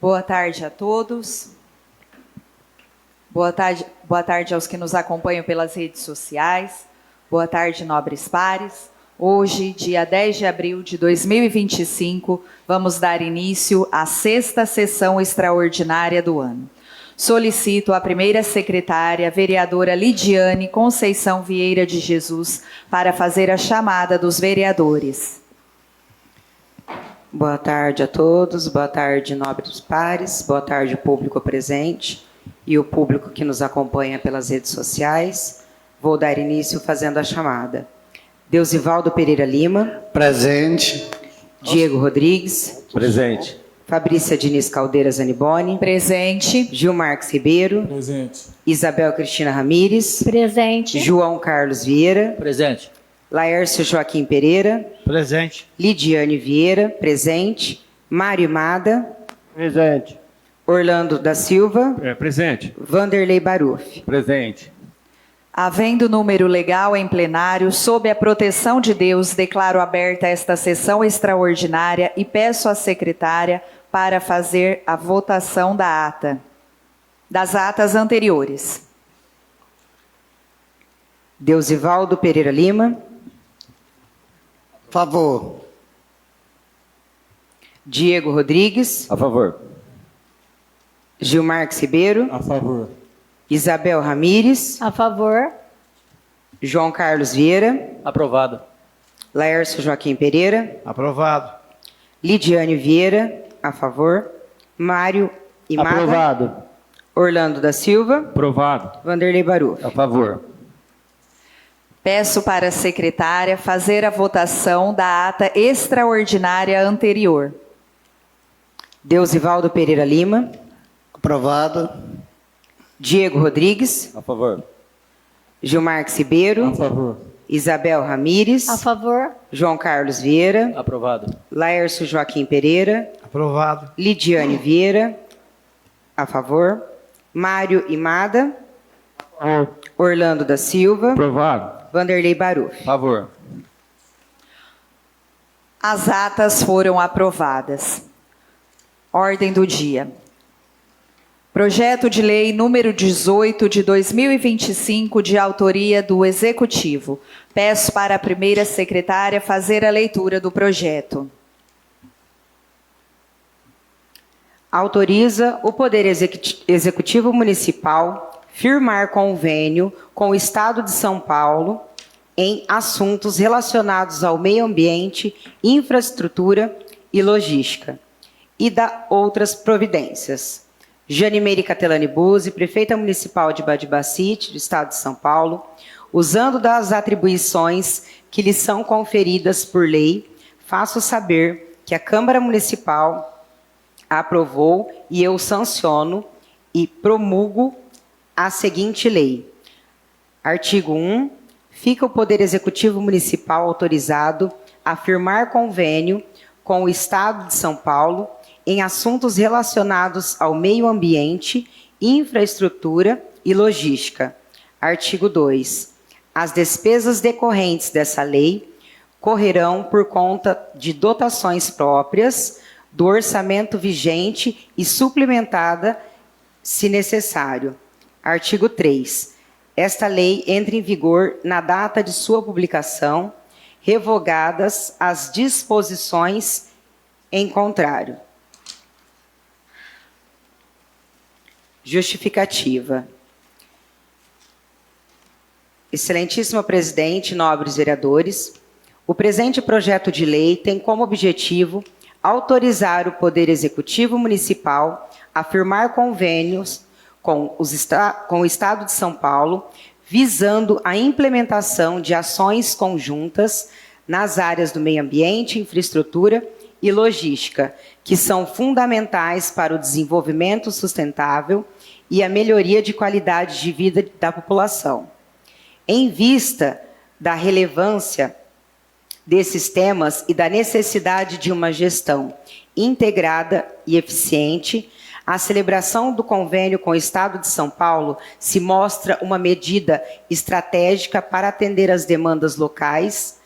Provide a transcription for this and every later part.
Boa tarde a todos. Boa tarde aos que nos acompanham pelas redes sociais. Boa tarde, nobres pares. Hoje, dia 10 de abril de 2025, vamos dar início à 6ª sessão extraordinária do ano. Solicito a primeira secretária, vereadora Lidiane Conceição Vieira de Jesus, para fazer a chamada dos vereadores. Boa tarde a todos, boa tarde, nobres pares, boa tarde, público presente e o público que nos acompanha pelas redes sociais. Vou dar início fazendo a chamada. Deusivaldo Pereira Lima. Presente. Diego Rodrigues. Presente. Fabrícia Diniz Caldeira Zaniboni. Presente. Gil Marques Ribeiro. Presente. Isabel Cristina Ramires. Presente. João Carlos Vieira. Presente. Laércio Joaquim Pereira. Presente. Lidiane Vieira. Presente. Mário Mada. Presente. Orlando da Silva. Presente. Vanderlei Baruf. Presente. Havendo número legal em plenário, sob a proteção de Deus, declaro aberta esta sessão extraordinária e peço à secretária para fazer a votação das atas anteriores. Deusivaldo Pereira Lima. Favor. Diego Rodrigues. A favor. Gil Marques Ribeiro. A favor. Isabel Ramires. A favor. João Carlos Vieira. Aprovado. Laércio Joaquim Pereira. Aprovado. Lidiane Vieira. A favor. Mário Imada. Aprovado. Orlando da Silva. Aprovado. Vanderlei Baruf. A favor. Peço para a secretária fazer a votação da ata extraordinária anterior. Deusivaldo Pereira Lima. Aprovado. Diego Rodrigues. A favor. Gil Marques Ribeiro. A favor. Isabel Ramires. A favor. João Carlos Vieira. Aprovado. Laércio Joaquim Pereira. Aprovado. Lidiane Vieira. A favor. Mário Imada. Orlando da Silva. Aprovado. Vanderlei Baruf. A favor. As atas foram aprovadas. Ordem do dia. Projeto de lei número 18 de 2025, de autoria do Executivo. Peço para a primeira secretária fazer a leitura do projeto. Autoriza o Poder Executivo Municipal firmar convênio com o Estado de São Paulo em assuntos relacionados ao meio ambiente, infraestrutura e logística, e da outras providências. Janimeire Catelani Buzzi, prefeita municipal de Badibacite, do Estado de São Paulo, usando das atribuições que lhe são conferidas por lei, faço saber que a Câmara Municipal aprovou e eu sanciono e promulgo a seguinte lei. Artigo 1. Fica o Poder Executivo Municipal autorizado a firmar convênio com o Estado de São Paulo em assuntos relacionados ao meio ambiente, infraestrutura e logística. Artigo 2. As despesas decorrentes dessa lei correrão por conta de dotações próprias do orçamento vigente e suplementada, se necessário. Artigo 3. Esta lei entra em vigor na data de sua publicação, revogadas as disposições em contrário. Justificativa. Excelentíssimo presidente, nobres vereadores, o presente projeto de lei tem como objetivo autorizar o Poder Executivo Municipal a firmar convênios com o Estado de São Paulo, visando a implementação de ações conjuntas nas áreas do meio ambiente, infraestrutura e logística, que são fundamentais para o desenvolvimento sustentável e a melhoria de qualidade de vida da população. Em vista da relevância desses temas e da necessidade de uma gestão integrada e eficiente, a celebração do convênio com o Estado de São Paulo se mostra uma medida estratégica para atender às demandas locais,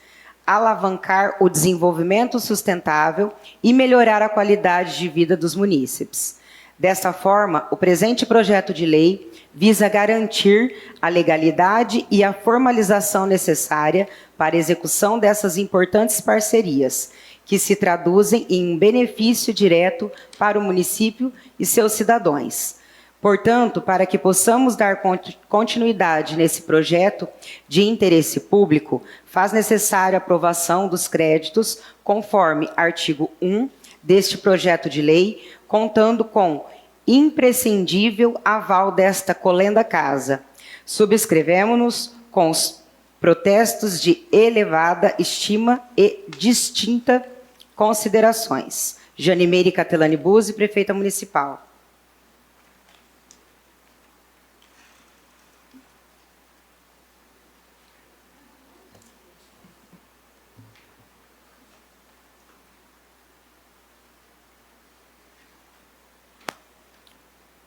alavancar o desenvolvimento sustentável e melhorar a qualidade de vida dos munícipes. Desta forma, o presente projeto de lei visa garantir a legalidade e a formalização necessária para a execução dessas importantes parcerias, que se traduzem em um benefício direto para o município e seus cidadãos. Portanto, para que possamos dar continuidade nesse projeto de interesse público, faz necessário a aprovação dos créditos conforme artigo 1 deste projeto de lei, contando com imprescindível aval desta colenda casa. Subscrevemos-nos com os protestos de elevada estima e distinta considerações. Janimeire Catelani Buzzi, prefeita municipal.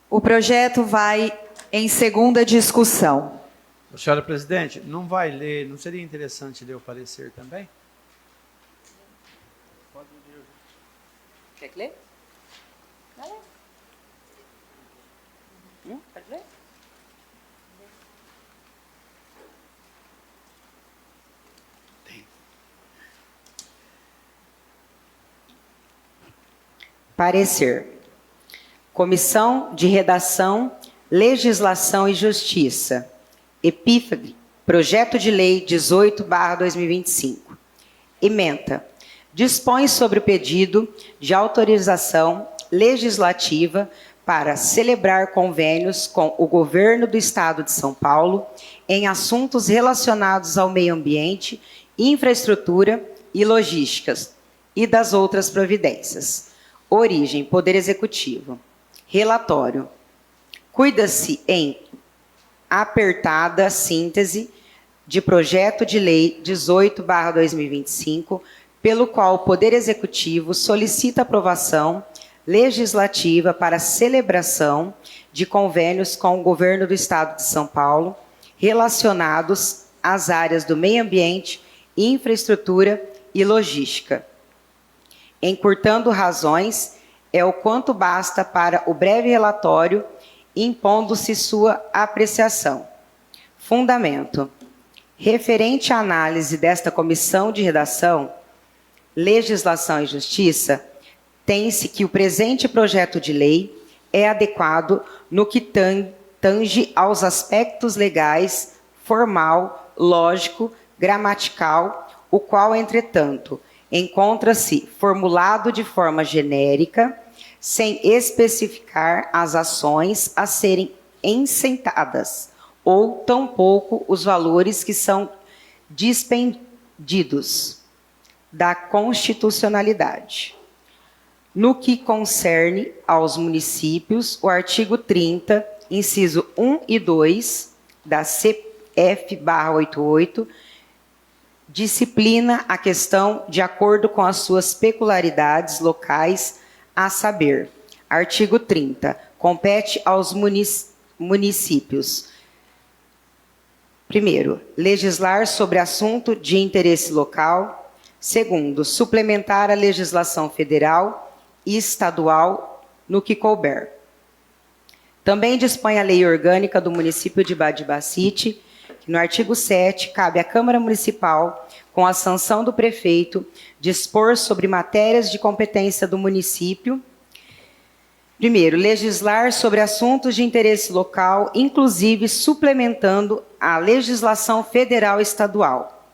O projeto vai em segunda discussão. Senhora presidente, não vai ler, não seria interessante ler o parecer também? Quer que lê? Vai ler. Pode ler? Parecer. Comissão de Redação, Legislação e Justiça. Epífage, Projeto de Lei 18/2025. Ementa. Dispõe sobre o pedido de autorização legislativa para celebrar convênios com o Governo do Estado de São Paulo em assuntos relacionados ao meio ambiente, infraestrutura e logísticas e das outras providências. Origem, Poder Executivo. Relatório. Cuida-se em apertada síntese de projeto de lei 18/2025, pelo qual o Poder Executivo solicita aprovação legislativa para celebração de convênios com o Governo do Estado de São Paulo relacionados às áreas do meio ambiente, infraestrutura e logística. Encurtando razões, é o quanto basta para o breve relatório, impondo-se sua apreciação. Fundamento. Referente à análise desta Comissão de Redação, Legislação e Justiça, tem-se que o presente projeto de lei é adequado no que tange aos aspectos legais, formal, lógico, gramatical, o qual, entretanto, encontra-se formulado de forma genérica, sem especificar as ações a serem incentadas, ou tampouco os valores que são dispendidos da constitucionalidade. No que concerne aos municípios, o artigo 30, inciso 1 e 2 da CF/88, disciplina a questão de acordo com as suas peculiaridades locais, a saber, artigo 30, compete aos municípios. Primeiro, legislar sobre assunto de interesse local. Segundo, suplementar a legislação federal e estadual no que couber. Também dispõe a lei orgânica do município de Badibacite, que no artigo 7 cabe à Câmara Municipal, com a sanção do prefeito, dispor sobre matérias de competência do município. Primeiro, legislar sobre assuntos de interesse local, inclusive suplementando a legislação federal e estadual.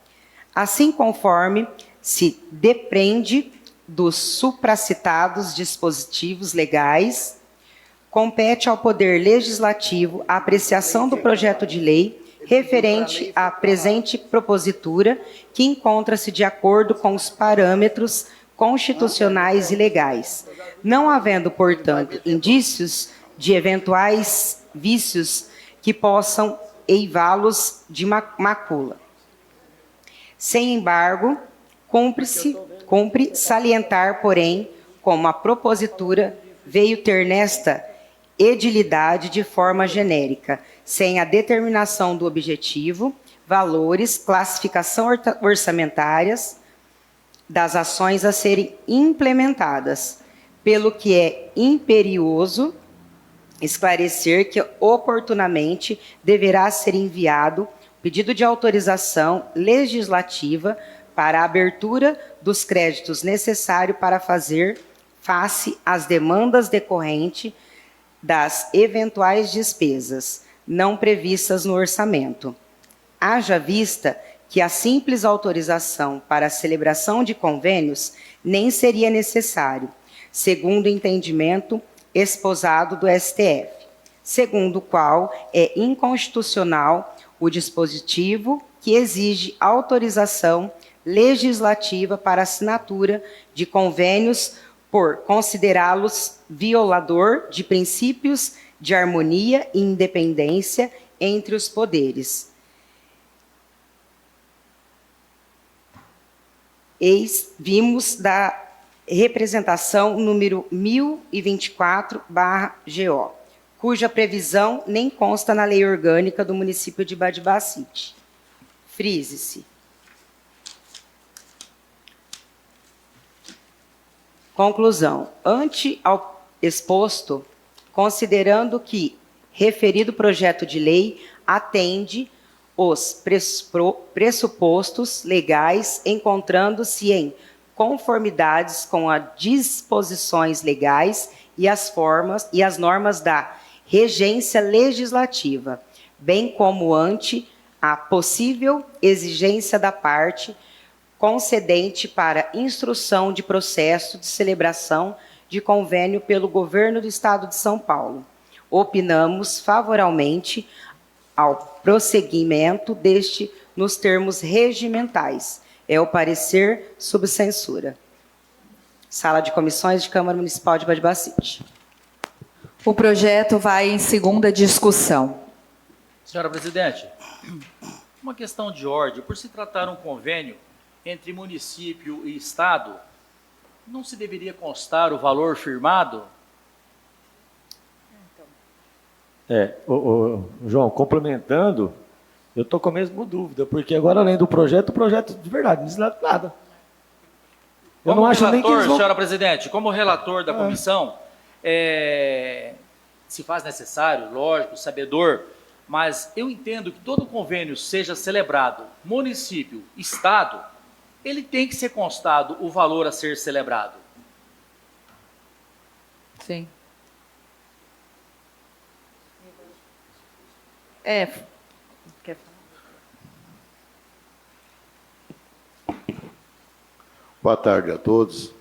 Assim conforme se depreende dos supracitados dispositivos legais, compete ao Poder Legislativo a apreciação do projeto de lei referente à presente propositura, que encontra-se de acordo com os parâmetros constitucionais e legais, não havendo, portanto, indícios de eventuais vícios que possam eivá-los de macula. Sem embargo, cumpre salientar, porém, como a propositura veio ter nesta edilidade de forma genérica, sem a determinação do objetivo, valores, classificação orçamentárias das ações a serem implementadas, pelo que é imperioso esclarecer que oportunamente deverá ser enviado pedido de autorização legislativa para a abertura dos créditos necessários para fazer face às demandas decorrentes das eventuais despesas não previstas no orçamento. Haja vista que a simples autorização para a celebração de convênios nem seria necessário, segundo o entendimento esposado do STF, segundo o qual é inconstitucional o dispositivo que exige autorização legislativa para assinatura de convênios por considerá-los violador de princípios de harmonia e independência entre os poderes. Vimos da representação número 1024/GO, cuja previsão nem consta na lei orgânica do município de Badibacite. Frise-se. Conclusão. Ante ao exposto, considerando que referido projeto de lei atende os pressupostos legais, encontrando-se em conformidades com as disposições legais e as normas da regência legislativa, bem como ante a possível exigência da parte concedente para instrução de processo de celebração de convênio pelo Governo do Estado de São Paulo. Opinamos favoravelmente ao prosseguimento deste nos termos regimentais. É o parecer sob censura. Sala de Comissões de Câmara Municipal de Badibacite. O projeto vai em segunda discussão. Senhora Presidente, uma questão de ordem. Por se tratar um convênio entre município e Estado, não se deveria constar o valor firmado? João, complementando, eu estou com a mesma dúvida, porque agora, além do projeto, o projeto de verdade não diz nada. Eu não acho nem que eles vão... Senhora Presidente, como relator da comissão, se faz necessário, lógico, sabedor, mas eu entendo que todo convênio seja celebrado, município, Estado, ele tem que ser constado o valor a ser celebrado. Sim. Quer falar? Boa tarde a todos.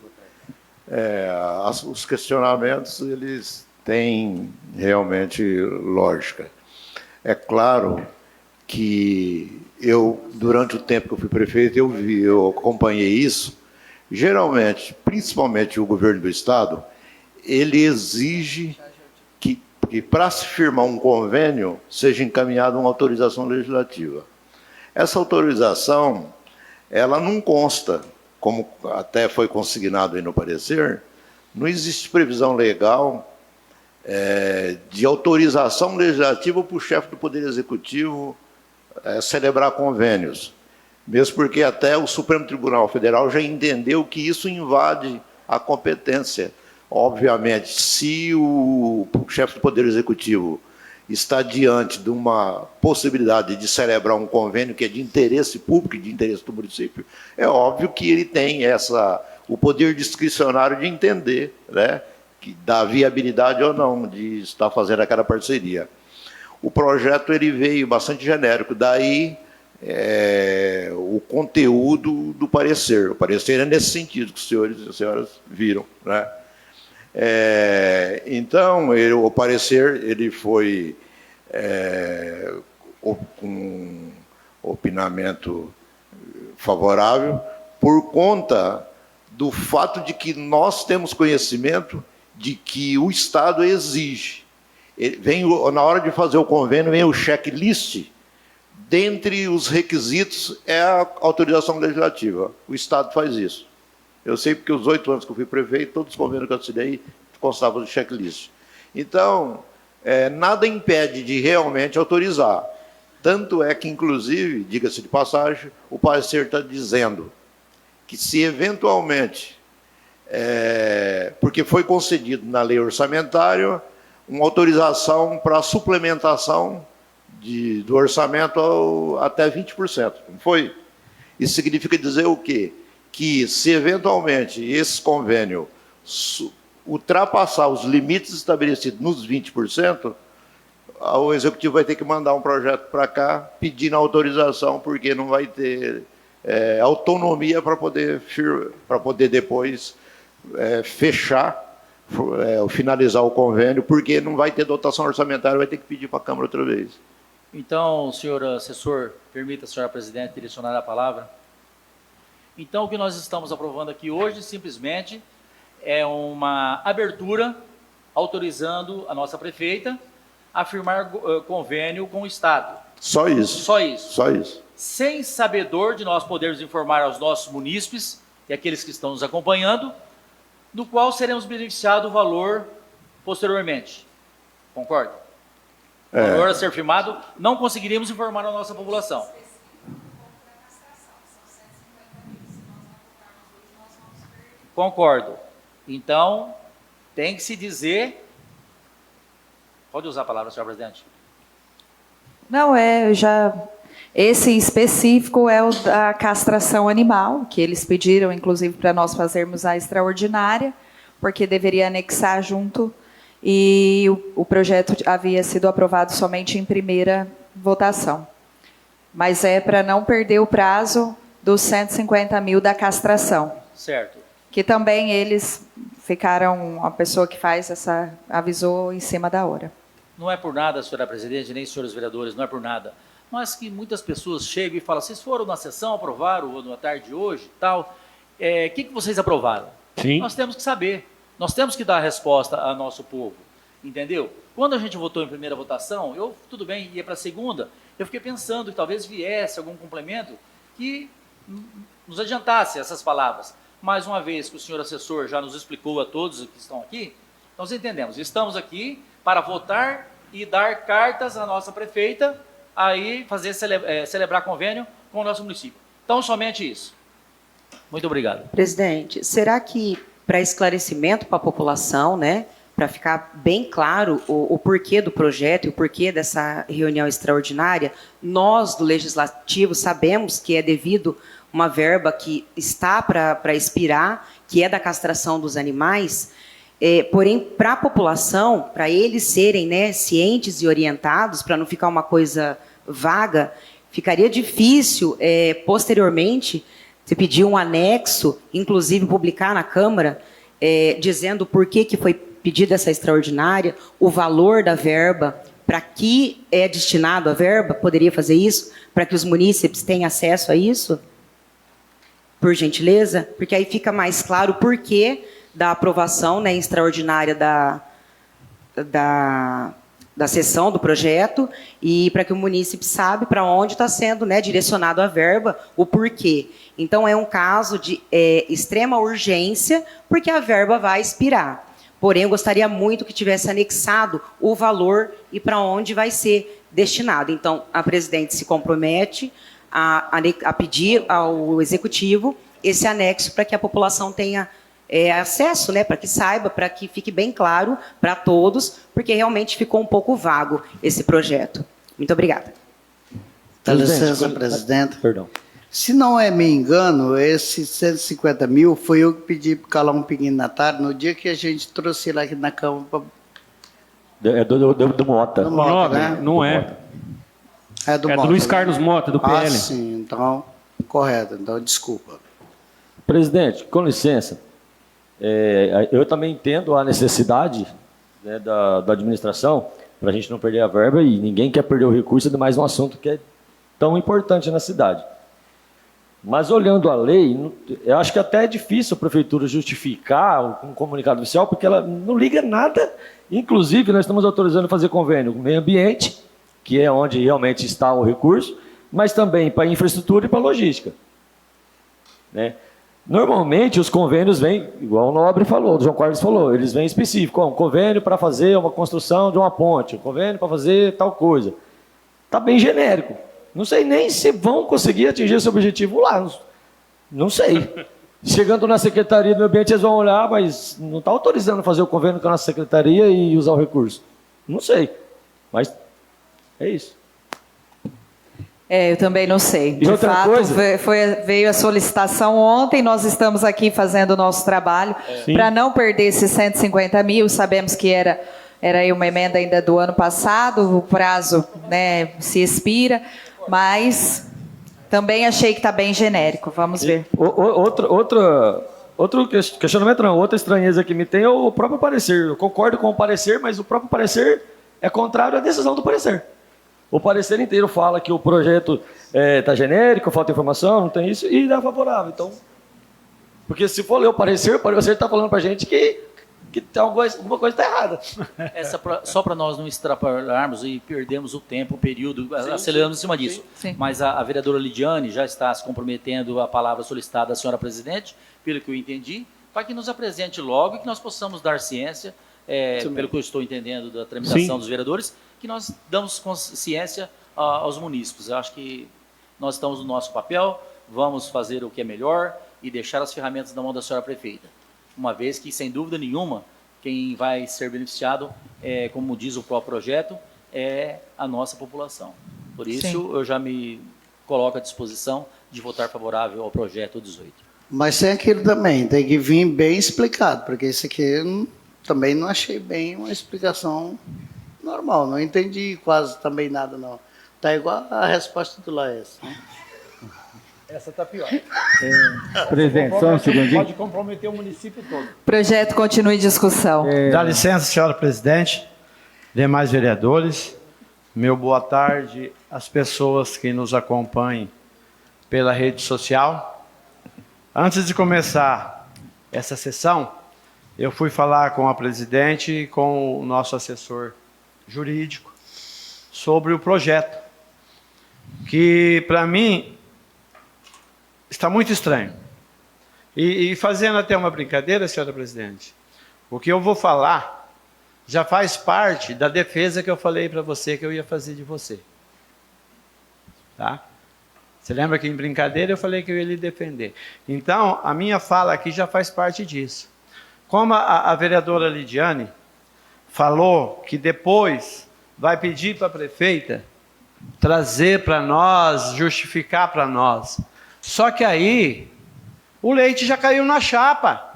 Os questionamentos, eles têm realmente lógica. É claro que durante o tempo que eu fui prefeito, eu acompanhei isso. Geralmente, principalmente o governo do Estado, ele exige que para se firmar um convênio, seja encaminhada uma autorização legislativa. Essa autorização, ela não consta, como até foi consignado aí no parecer, não existe previsão legal de autorização legislativa para o chefe do Poder Executivo celebrar convênios. Mesmo porque até o Supremo Tribunal Federal já entendeu que isso invade a competência. Obviamente, se o chefe do Poder Executivo está diante de uma possibilidade de celebrar um convênio que é de interesse público e de interesse do município, é óbvio que ele tem o poder discricionário de entender, né, que dá viabilidade ou não de estar fazendo aquela parceria. O projeto ele veio bastante genérico, daí o conteúdo do parecer. O parecer é nesse sentido que os senhores e as senhoras viram, né? Então, o parecer ele foi com opinamento favorável por conta do fato de que nós temos conhecimento de que o Estado exige. Na hora de fazer o convênio, vem o checklist, dentre os requisitos é a autorização legislativa. O Estado faz isso. Eu sei porque os 8 anos que eu fui prefeito, todos os convênios que eu assinei constavam de checklist. Então, nada impede de realmente autorizar. Tanto é que, inclusive, diga-se de passagem, o parecer está dizendo que se eventualmente, porque foi concedido na lei orçamentária uma autorização para suplementação do orçamento até 20%, não foi? Isso significa dizer o quê? Que se eventualmente esse convênio ultrapassar os limites estabelecidos nos 20%, o Executivo vai ter que mandar um projeto para cá pedindo autorização, porque não vai ter autonomia para poder depois fechar, finalizar o convênio, porque não vai ter dotação orçamentária, vai ter que pedir para a Câmara outra vez. Então, senhor assessor, permita, senhora presidente, direcionar a palavra. Então, o que nós estamos aprovando aqui hoje, simplesmente, é uma abertura autorizando a nossa prefeita a firmar convênio com o Estado. Só isso. Só isso. Só isso. Sem sabedor de nós podermos informar aos nossos munícipes e aqueles que estão nos acompanhando, do qual seremos beneficiados o valor posteriormente. Concorda? O valor a ser firmado, não conseguiríamos informar a nossa população. Concordo. Então, tem que se dizer... Pode usar a palavra, senhor presidente? Não, esse específico é o da castração animal, que eles pediram, inclusive, para nós fazermos a extraordinária, porque deveria anexar junto, e o projeto havia sido aprovado somente em primeira votação. Mas é para não perder o prazo dos 150 mil da castração. Certo. Que também eles ficaram, a pessoa que faz avisou em cima da hora. Não é por nada, senhora presidente, nem senhores vereadores, não é por nada. Mas que muitas pessoas chegam e falam, vocês foram na sessão, aprovaram na tarde de hoje e tal. O que vocês aprovaram? Sim. Nós temos que saber. Nós temos que dar a resposta ao nosso povo. Entendeu? Quando a gente votou em primeira votação, tudo bem, ia para a segunda, eu fiquei pensando que talvez viesse algum complemento que nos adiantasse essas palavras. Mais uma vez que o senhor assessor já nos explicou a todos que estão aqui, nós entendemos. Estamos aqui para votar e dar cartas à nossa prefeita, aí celebrar convênio com o nosso município. Então, somente isso. Muito obrigado. Presidente, será que, para esclarecimento para a população, né, para ficar bem claro o porquê do projeto e o porquê dessa reunião extraordinária, nós, do Legislativo, sabemos que é devido uma verba que está para expirar, que é da castração dos animais, porém, para a população, para eles serem, né, cientes e orientados, para não ficar uma coisa vaga, ficaria difícil, posteriormente, você pedir um anexo, inclusive publicar na Câmara, dizendo por que foi pedida essa extraordinária, o valor da verba, para que é destinado a verba, poderia fazer isso, para que os munícipes tenham acesso a isso? Por gentileza, porque aí fica mais claro o porquê da aprovação, né, extraordinária da sessão do projeto e para que o munícipe saiba para onde está sendo, né, direcionado a verba, o porquê. Então, é um caso de extrema urgência, porque a verba vai expirar. Porém, eu gostaria muito que tivesse anexado o valor e para onde vai ser destinado. Então, a presidente se compromete a pedir ao Executivo esse anexo para que a população tenha acesso, né, para que saiba, para que fique bem claro para todos, porque realmente ficou um pouco vago esse projeto. Muito obrigada. Dá licença, presidente. Perdão. Se não me engano, esses 150 mil foi eu que pedi para calar um pinguinho na tarde, no dia que a gente trouxe ele aqui na Câmara. É do Mota. Do Mota, né? Não é. É do Mota, Luiz né? Carlos Mota, do PL. Ah, sim, então, correto. Então, desculpa. Presidente, com licença, eu também entendo a necessidade, né, da administração, para a gente não perder a verba, e ninguém quer perder o recurso de mais um assunto que é tão importante na cidade. Mas olhando a lei, eu acho que até é difícil a prefeitura justificar um comunicado oficial, porque ela não liga nada. Inclusive, nós estamos autorizando fazer convênio com o meio ambiente, que é onde realmente está o recurso, mas também para infraestrutura e para logística, né? Normalmente, os convênios vêm, igual o Nobre falou, o João Carlos falou, eles vêm específicos, um convênio para fazer uma construção de uma ponte, um convênio para fazer tal coisa. Está bem genérico. Não sei nem se vão conseguir atingir esse objetivo lá. Não sei. Chegando na Secretaria do Meio Ambiente, eles vão olhar, mas não está autorizando fazer o convênio com a nossa Secretaria e usar o recurso. Não sei, mas é isso. Eu também não sei. E De outra fato, coisa- veio a solicitação ontem, nós estamos aqui fazendo o nosso trabalho Sim. para não perder esses 150 mil. Sabemos que era aí uma emenda ainda do ano passado, o prazo, né, se expira, mas também achei que está bem genérico. Vamos ver. Outro questionamento, não, outra estranheza que me tem é o próprio parecer. Eu concordo com o parecer, mas o próprio parecer é contrário à decisão do parecer. O parecer inteiro fala que o projeto está genérico, falta informação, não tem isso, e dá favorável. Então, porque se for ler o parecer está falando para a gente que tem alguma coisa está errada. Só para nós não extrapolarmos e perdermos o tempo, o período, acelerando em cima disso. Sim. Mas a vereadora Lidiane já está se comprometendo a palavra solicitada à senhora presidente, pelo que eu entendi, para que nos apresente logo e que nós possamos dar ciência, pelo que eu estou entendendo da tramitação dos vereadores, que nós damos consciência aos munícipes. Eu acho que nós estamos no nosso papel, vamos fazer o que é melhor e deixar as ferramentas na mão da senhora prefeita. Uma vez que, sem dúvida nenhuma, quem vai ser beneficiado, como diz o próprio projeto, é a nossa população. Por isso, Sim. eu já me coloco à disposição de votar favorável ao projeto 18. Mas tem aquilo também, tem que vir bem explicado, porque isso aqui eu também não achei bem uma explicação normal, não entendi quase também nada não. Tá igual a resposta do Laércio, né? Essa está pior. Presidente, só um segundinho. Pode comprometer o município todo. Projeto continua em discussão. Dá licença, senhora presidente, demais vereadores. Meu boa tarde às pessoas que nos acompanham pela rede social. Antes de começar essa sessão, eu fui falar com a presidente e com o nosso assessor jurídico sobre o projeto, que para mim está muito estranho. E fazendo até uma brincadeira, senhora presidente, o que eu vou falar já faz parte da defesa que eu falei para você que eu ia fazer de você. Tá? Você lembra que em brincadeira eu falei que eu ia lhe defender. Então, a minha fala aqui já faz parte disso. Como a vereadora Lidiane falou que depois vai pedir para a prefeita trazer para nós, justificar para nós. Só que aí, o leite já caiu na chapa.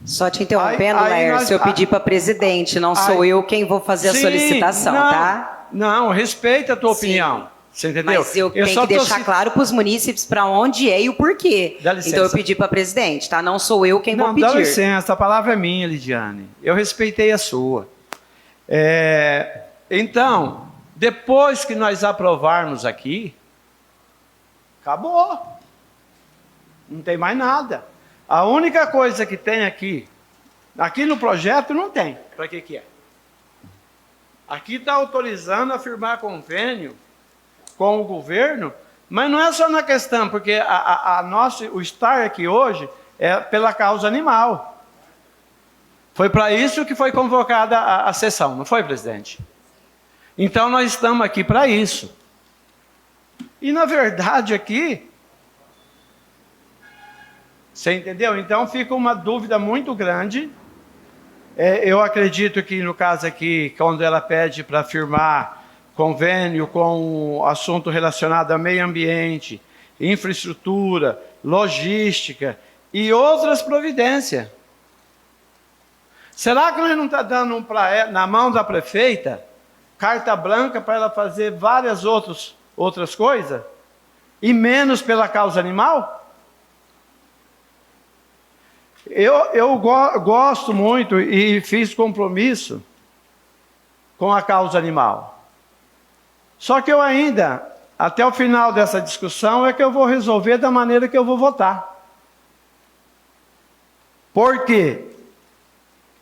Só te interrompendo, Aí Laércio, eu nós- pedi para presidente, não sou eu quem vou fazer a Sim, solicitação, não, tá? Não, respeita a tua Sim. opinião. Você entendeu? Mas eu tenho só que tô deixar ci- claro para os munícipes para onde é e o porquê. Dá licença. Então eu pedi para presidente, tá? Não sou eu quem Não, vou pedir. dá licença, a palavra é minha, Lidiane. Eu respeitei a sua. Então, depois que nós aprovarmos aqui, acabou. Não tem mais nada. A única coisa que tem aqui no projeto não tem. Para que é? Aqui está autorizando a firmar convênio com o governo, mas não é só na questão, porque o estar aqui hoje é pela causa animal. Foi para isso que foi convocada a sessão, não foi, presidente? Então nós estamos aqui para isso. E na verdade aqui, você entendeu? Então fica uma dúvida muito grande. Eu acredito que no caso aqui, quando ela pede para firmar convênio com assunto relacionado a meio ambiente, infraestrutura, logística e outras providências. Será que nós não estamos dando na mão da prefeita carta branca para ela fazer várias outras coisas? E menos pela causa animal? Eu gosto muito e fiz compromisso com a causa animal. Só que eu ainda, até o final dessa discussão, é que eu vou resolver da maneira que eu vou votar. Por quê?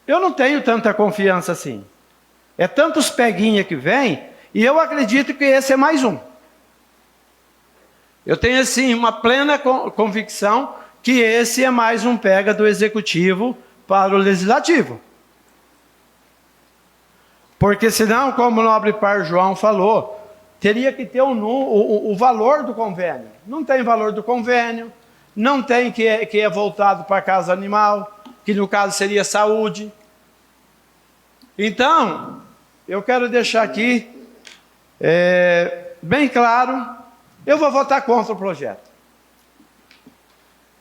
Eu não tenho tanta confiança assim. É tantos peguinha que vem, e eu acredito que esse é mais um. Eu tenho, assim, uma plena convicção que esse é mais um pega do Executivo para o Legislativo. Porque senão, como o nobre par João falou, teria que ter o valor do convênio. Não tem valor do convênio, não tem que é voltado para a casa animal, que no caso seria saúde. Então, eu quero deixar aqui bem claro, eu vou votar contra o projeto.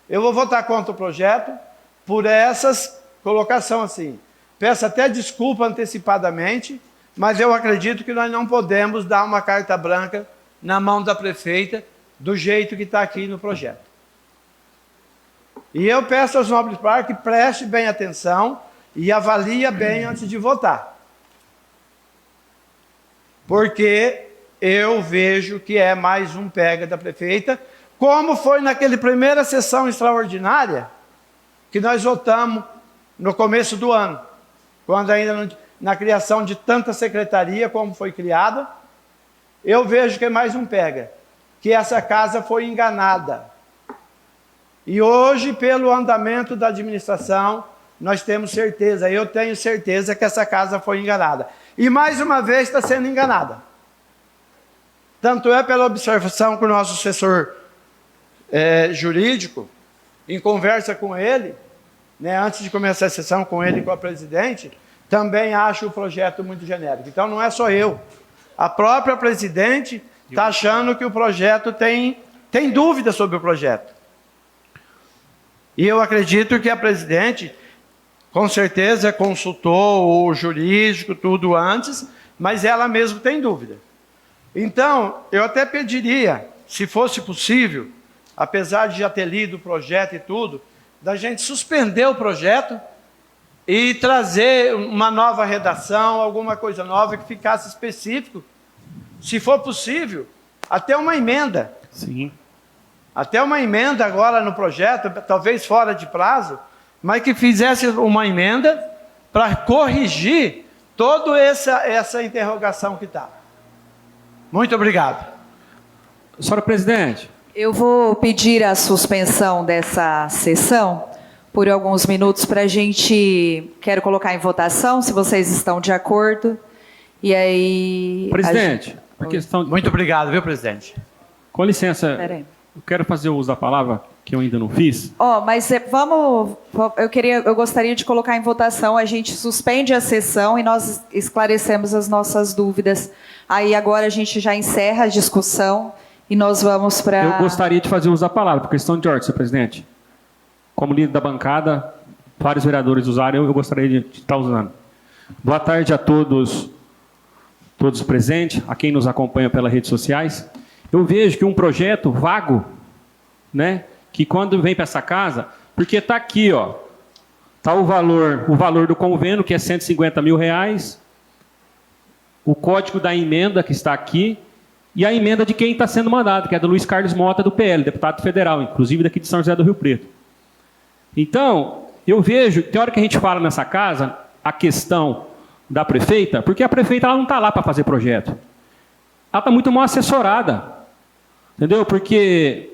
Eu vou votar contra o projeto por essas colocações assim. Peço até desculpa antecipadamente, mas eu acredito que nós não podemos dar uma carta branca na mão da prefeita do jeito que está aqui no projeto. E eu peço aos nobres pares que prestem bem atenção e avalie bem antes de votar. Porque eu vejo que é mais um pega da prefeita, como foi naquela primeira sessão extraordinária que nós votamos no começo do ano, quando ainda não, na criação de tanta secretaria como foi criada. Eu vejo que é mais um pega, que essa casa foi enganada. E hoje, pelo andamento da administração, nós temos certeza, eu tenho certeza que essa casa foi enganada. E mais uma vez está sendo enganada. Tanto é pela observação que o nosso assessor jurídico, em conversa com ele, né, antes de começar a sessão com ele e com a presidente, também acha o projeto muito genérico. Então não é só eu. A própria presidente está achando que o projeto tem dúvida sobre o projeto. E eu acredito que a presidente, com certeza, consultou o jurídico, tudo antes, mas ela mesma tem dúvida. Então, eu até pediria, se fosse possível, apesar de já ter lido o projeto e tudo, da gente suspender o projeto e trazer uma nova redação, alguma coisa nova que ficasse específico, se for possível, até uma emenda. Sim. Até uma emenda agora no projeto, talvez fora de prazo, mas que fizesse uma emenda para corrigir toda essa interrogação que está. Muito obrigado. Senhora presidente. Eu vou pedir a suspensão dessa sessão por alguns minutos para a gente... Quero colocar em votação, se vocês estão de acordo. E aí... Presidente, a questão... Muito obrigado, viu, presidente? Com licença, Peraí. eu quero fazer o uso da palavra, que eu ainda não fiz. Mas vamos... Eu gostaria de colocar em votação, a gente suspende a sessão e nós esclarecemos as nossas dúvidas. Aí agora a gente já encerra a discussão e nós vamos para... Eu gostaria de fazer uso da palavra, por questão de ordem, senhor presidente. Como líder da bancada, vários vereadores usaram, eu gostaria de estar usando. Boa tarde a todos presentes, a quem nos acompanha pelas redes sociais. Eu vejo que um projeto vago, né, que quando vem para essa casa, porque está aqui, ó, está o valor do convênio, que é R$150 mil, o código da emenda que está aqui, e a emenda de quem está sendo mandado, que é do Luiz Carlos Mota, do PL, deputado federal, inclusive daqui de São José do Rio Preto. Então, eu vejo, tem hora que a gente fala nessa casa, a questão da prefeita, porque a prefeita ela não está lá para fazer projeto. Ela está muito mal assessorada. Entendeu? Porque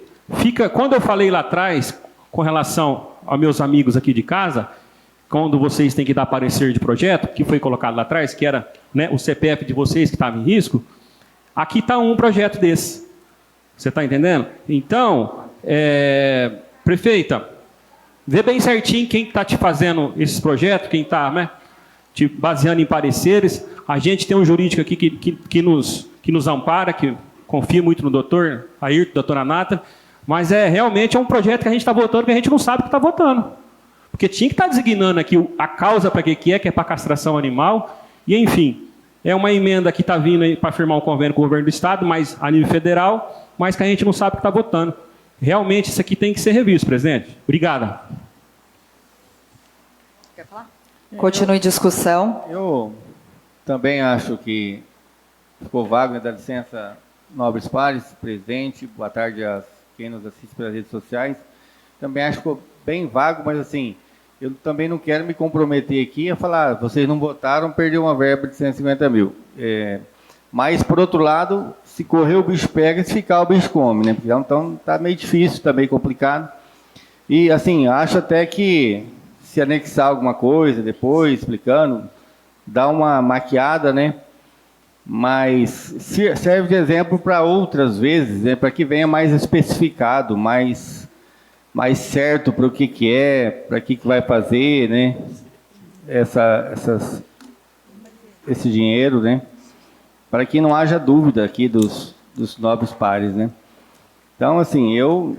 quando eu falei lá atrás, com relação aos meus amigos aqui de casa, quando vocês têm que dar parecer de projeto, que foi colocado lá atrás, que era, né, o CPF de vocês que estava em risco, aqui está um projeto desse. Você está entendendo? Então, prefeita, vê bem certinho quem está te fazendo esses projetos, quem está, né, te baseando em pareceres. A gente tem um jurídico aqui que nos ampara, que confia muito no doutor Ayrton, doutora Nata, mas realmente é um projeto que a gente está votando que a gente não sabe o que está votando. Porque tinha que estar designando aqui a causa para que é para castração animal, e enfim, é uma emenda que está vindo aí para firmar um convênio com o governo do Estado, mas a nível federal, mas que a gente não sabe o que está votando. Realmente isso aqui tem que ser revisto, presidente. Obrigada. Quer falar? Continue discussão. Eu também acho que ficou vago, né? Dá licença, nobres pares, presidente, boa tarde a quem nos assiste pelas redes sociais. Também acho que ficou bem vago, mas assim, eu também não quero me comprometer aqui a falar, vocês não votaram, perdeu uma verba de 150 mil. Mas, por outro lado, se correr o bicho pega, se ficar o bicho come, né? Então está meio difícil, está meio complicado. E assim, acho até que se anexar alguma coisa depois, explicando, dá uma maquiada, né? Mas serve de exemplo para outras vezes, né? Para que venha mais especificado, mais certo para o que é, para que vai fazer, né? esse dinheiro, né? Para que não haja dúvida aqui dos nobres pares, né? Então, assim, eu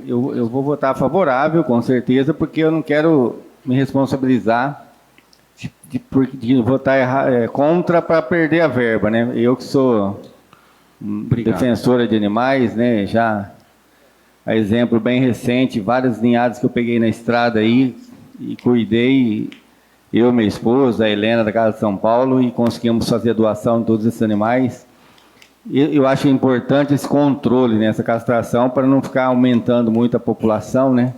vou votar favorável, com certeza, porque eu não quero me responsabilizar de votar contra para perder a verba, né? Eu que sou defensora de animais, né? Já a exemplo bem recente, várias ninhadas que eu peguei na estrada aí e cuidei, eu, minha esposa, a Helena da Casa de São Paulo, e conseguimos fazer a doação de todos esses animais. Eu acho importante esse controle, né, essa castração, para não ficar aumentando muito a população, né?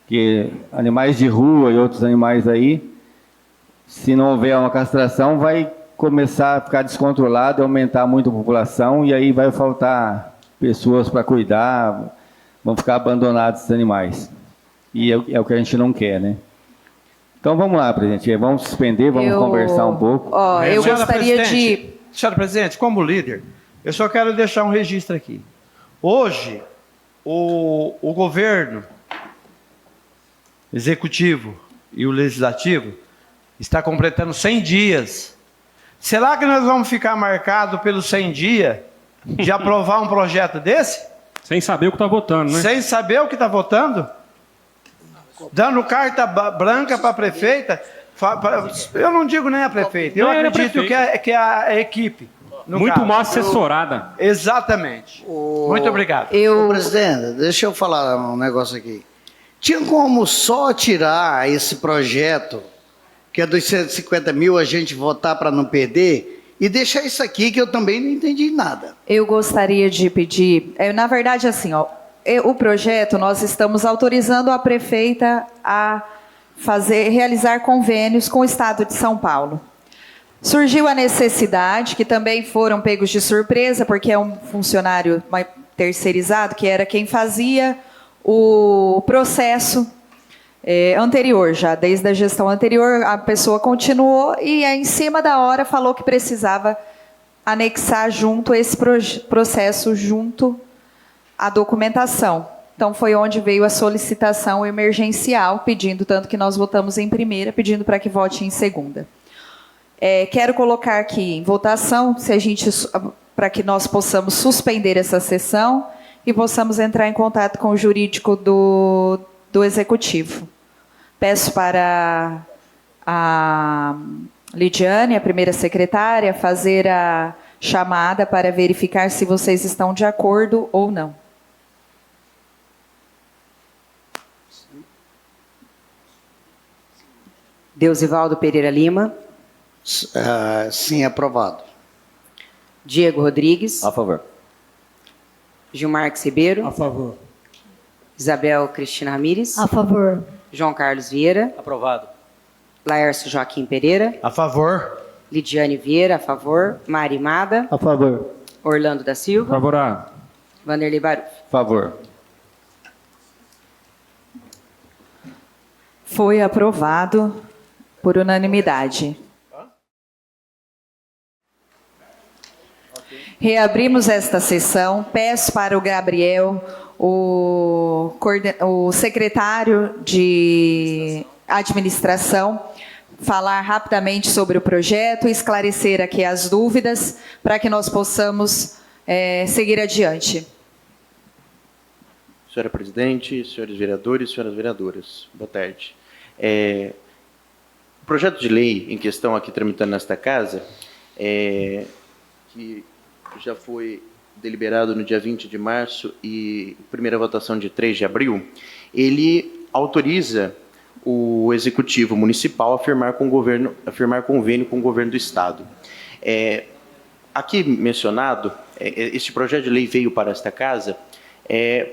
Porque animais de rua e outros animais aí, se não houver uma castração, vai começar a ficar descontrolado, aumentar muito a população, e aí vai faltar pessoas para cuidar, vão ficar abandonados esses animais. E é o que a gente não quer, né? Então vamos lá, presidente, vamos suspender, vamos conversar um pouco. Eu gostaria de... Senhora presidente, como líder, eu só quero deixar um registro aqui. Hoje, o governo executivo e o legislativo está completando 100 dias. Será que nós vamos ficar marcados pelos 100 dias de aprovar um projeto desse? Sem saber o que está votando, né? Sem saber o que está votando? Dando carta branca para a prefeita? Eu não digo nem a prefeita, eu acredito que é a equipe. Muito mal assessorada. Exatamente. Muito obrigado. Ô, presidente, deixa eu falar um negócio aqui. Tinha como só tirar esse projeto, que é dos 150 mil, a gente votar para não perder, e deixar isso aqui, que eu também não entendi nada. Eu gostaria de pedir, na verdade, assim, ó, o projeto, nós estamos autorizando a prefeita a realizar convênios com o Estado de São Paulo. Surgiu a necessidade, que também foram pegos de surpresa, porque é um funcionário terceirizado, que era quem fazia o processo anterior, já desde a gestão anterior, a pessoa continuou e em cima da hora falou que precisava anexar junto esse processo, junto à documentação. Então foi onde veio a solicitação emergencial, pedindo, tanto que nós votamos em primeira, pedindo para que vote em segunda. Quero colocar aqui em votação, para que nós possamos suspender essa sessão e possamos entrar em contato com o jurídico do Executivo. Peço para a Lidiane, a primeira secretária, fazer a chamada para verificar se vocês estão de acordo ou não. Deusivaldo Pereira Lima. Sim, aprovado. Diego Rodrigues. A favor. Gilmar Ribeiro. A favor. Isabel Cristina Ramírez. A favor. João Carlos Vieira. Aprovado. Laércio Joaquim Pereira. A favor. Lidiane Vieira, a favor. Mari Mada. A favor. Orlando da Silva. Favorável. Vanderlei Baruf. A favor. Foi aprovado por unanimidade. Reabrimos esta sessão. Peço para o Gabriel, o secretário de administração, falar rapidamente sobre o projeto, esclarecer aqui as dúvidas, para que nós possamos seguir adiante. Senhora presidente, senhores vereadores, senhoras vereadoras, boa tarde. O projeto de lei em questão aqui tramitando nesta casa, que já foi deliberado no dia 20 de março e primeira votação de 3 de abril, ele autoriza o Executivo Municipal a firmar convênio com o Governo do Estado. Aqui mencionado, este projeto de lei veio para esta casa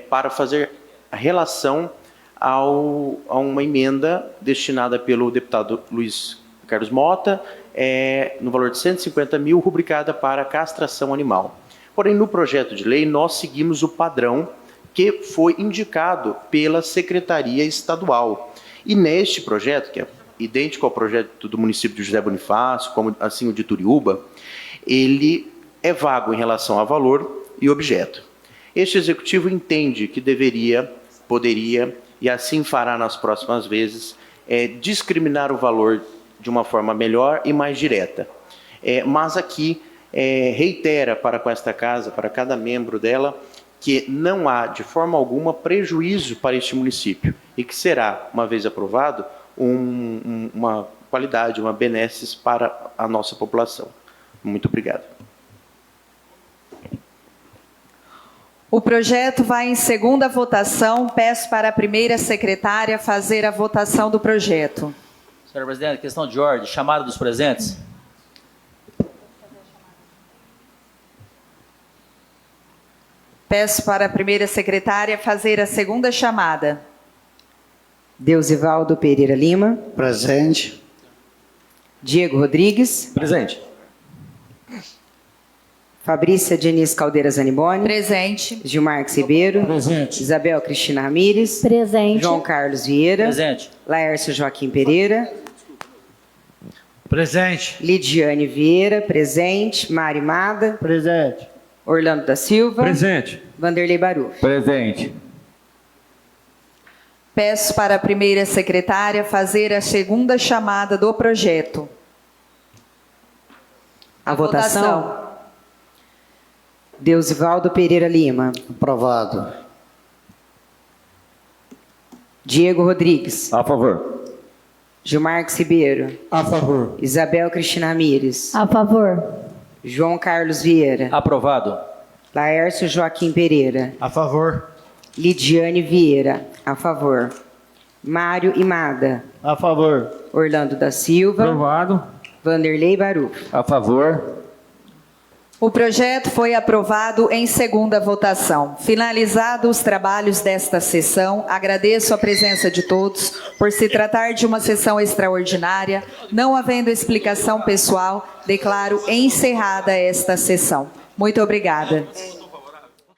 para fazer a relação a uma emenda destinada pelo deputado Luiz Carlos Mota, no valor de 150 mil, rubricada para castração animal. Porém, no projeto de lei, nós seguimos o padrão que foi indicado pela Secretaria Estadual. E neste projeto, que é idêntico ao projeto do município de José Bonifácio, como assim o de Turiúba, ele é vago em relação a valor e objeto. Este Executivo entende que poderia, e assim fará nas próximas vezes, discriminar o valor de uma forma melhor e mais direta. Mas aqui reitera para com esta casa, para cada membro dela, que não há de forma alguma prejuízo para este município e que será, uma vez aprovado, uma qualidade, uma benesses para a nossa população. Muito obrigado. O projeto vai em segunda votação. Peço para a primeira secretária fazer a votação do projeto. Senhora presidente, questão de ordem, chamada dos presentes. Peço para a primeira secretária fazer a segunda chamada. Deusivaldo Pereira Lima. Presente. Diego Rodrigues. Presente. Fabrícia Diniz Caldeira Zaniboni. Presente. Gilmarques Ribeiro. Presente. Isabel Cristina Ramires. Presente. João Carlos Vieira. Presente. Laércio Joaquim Pereira. Presente. Lidiane Vieira. Presente. Mari Mada. Presente. Orlando da Silva. Presente. Vanderlei Baruf. Presente. Peço para a primeira secretária fazer a segunda chamada do projeto. A votação. Deusivaldo Pereira Lima. Aprovado. Diego Rodrigues. A favor. Gilmarques Ribeiro. A favor. Isabel Cristina Ramires. A favor. João Carlos Vieira. Aprovado. Laércio Joaquim Pereira. A favor. Lidiane Vieira. A favor. Mário Imada. A favor. Orlando da Silva. Aprovado. Vanderlei Baruf. A favor. O projeto foi aprovado em segunda votação. Finalizados os trabalhos desta sessão, agradeço a presença de todos por se tratar de uma sessão extraordinária. Não havendo explicação pessoal, declaro encerrada esta sessão. Muito obrigada.